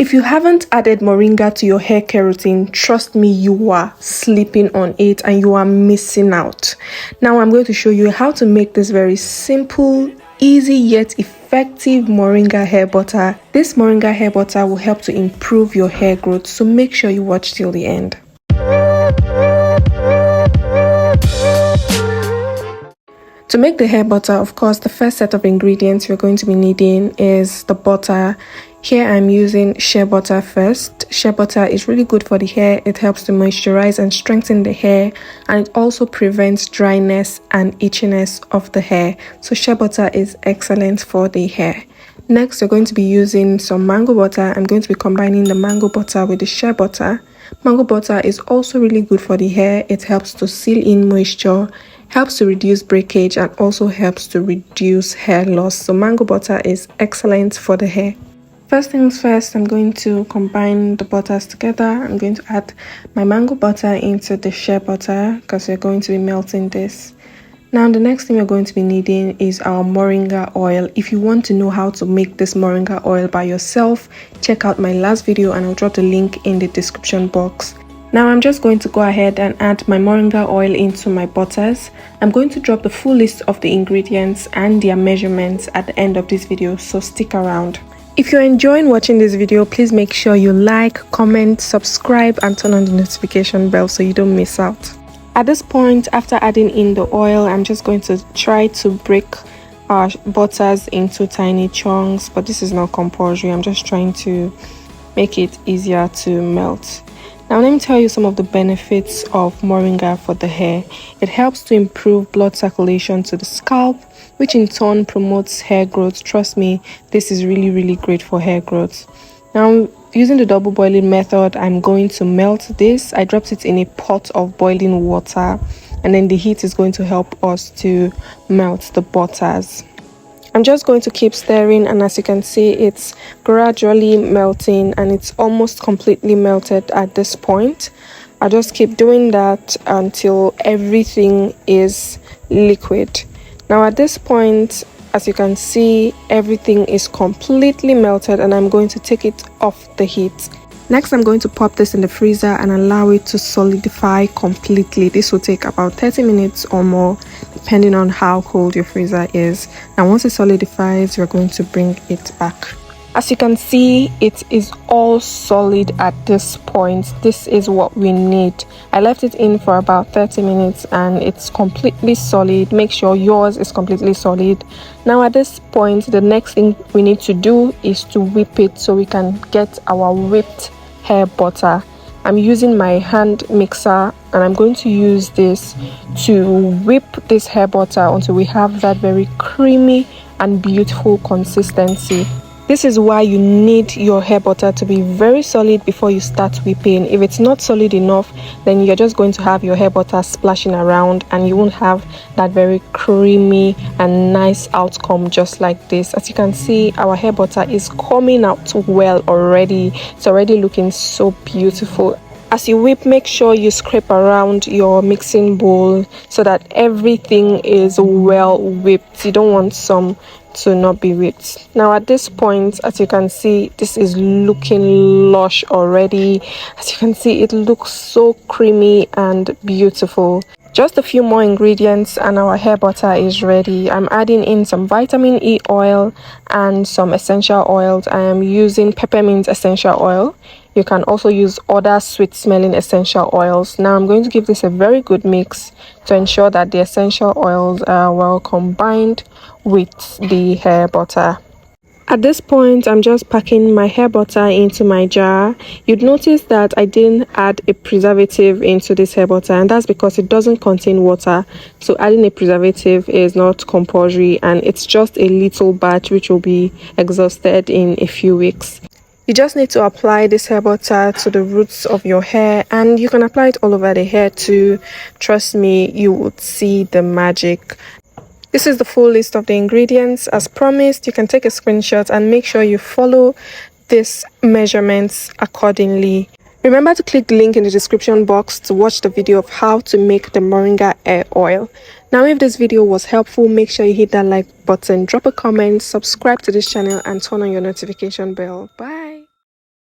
If you haven't added moringa to your hair care routine, trust me, you are sleeping on it and you are missing out. Now I'm going to show you how to make this very simple, easy yet effective moringa hair butter. This moringa hair butter will help to improve your hair growth, so make sure you watch till the end. To make the hair butter, of course, the first set of ingredients you're going to be needing is the butter. Here I'm using shea butter first. Shea butter is really good for the hair. It helps to moisturize and strengthen the hair, and it also prevents dryness and itchiness of the hair. So shea butter is excellent for the hair. Next, you're going to be using some mango butter. I'm going to be combining the mango butter with the shea butter. Mango butter is also really good for the hair. It helps to seal in moisture, helps to reduce breakage, and also helps to reduce hair loss. So mango butter is excellent for the hair. First things first, I'm going to combine the butters together. I'm going to add my mango butter into the shea butter because we're going to be melting this. Now the next thing we're going to be needing is our moringa oil. If you want to know how to make this moringa oil by yourself, check out my last video and I'll drop the link in the description box. Now I'm just going to go ahead and add my moringa oil into my butters. I'm going to drop the full list of the ingredients and their measurements at the end of this video, so stick around. If you're enjoying watching this video, please make sure you like, comment, subscribe and turn on the notification bell so you don't miss out. At this point, after adding in the oil, I'm just going to try to break our butters into tiny chunks, but this is not compulsory. I'm just trying to make it easier to melt. Now let me tell you some of the benefits of moringa for the hair. It helps to improve blood circulation to the scalp, which in turn promotes hair growth. Trust me, this is really great for hair growth. Now using the double boiling method, I'm going to melt this. I dropped it in a pot of boiling water, and then the heat is going to help us to melt the butters. I'm just going to keep stirring, and as you can see, it's gradually melting and it's almost completely melted at this point. I'll just keep doing that until everything is liquid. Now at this point, as you can see, everything is completely melted and I'm going to take it off the heat. Next, I'm going to pop this in the freezer and allow it to solidify completely. This will take about 30 minutes or more, depending on how cold your freezer is. And once it solidifies, we're going to bring it back. As you can see, it is all solid at this point. This is what we need. I left it in for about 30 minutes and it's completely solid. Make sure yours is completely solid. Now at this point, the next thing we need to do is to whip it so we can get our whipped hair butter. I'm using my hand mixer and I'm going to use this to whip this hair butter until we have that very creamy and beautiful consistency. This is why you need your hair butter to be very solid before you start whipping. If it's not solid enough, then you're just going to have your hair butter splashing around and you won't have that very creamy and nice outcome just like this. As you can see, our hair butter is coming out well already. It's already looking so beautiful. As you whip, make sure you scrape around your mixing bowl so that everything is well whipped. You don't want some to not be whipped. Now at this point, as you can see, this is looking lush already. As you can see, it looks so creamy and beautiful. Just a few more ingredients and our hair butter is ready. I'm adding in some vitamin E oil and some essential oils. I am using peppermint essential oil. You can also use other sweet smelling essential oils. Now I'm going to give this a very good mix to ensure that the essential oils are well combined with the hair butter. At this point, I'm just packing my hair butter into my jar. You'd notice that I didn't add a preservative into this hair butter, and that's because it doesn't contain water. So adding a preservative is not compulsory, and it's just a little batch which will be exhausted in a few weeks. You just need to apply this hair butter to the roots of your hair, and you can apply it all over the hair too. Trust me, you would see the magic. This is the full list of the ingredients. As promised, you can take a screenshot and make sure you follow these measurements accordingly. Remember to click the link in the description box to watch the video of how to make the moringa hair oil. Now, if this video was helpful, make sure you hit that like button, drop a comment, subscribe to this channel and turn on your notification bell. Bye.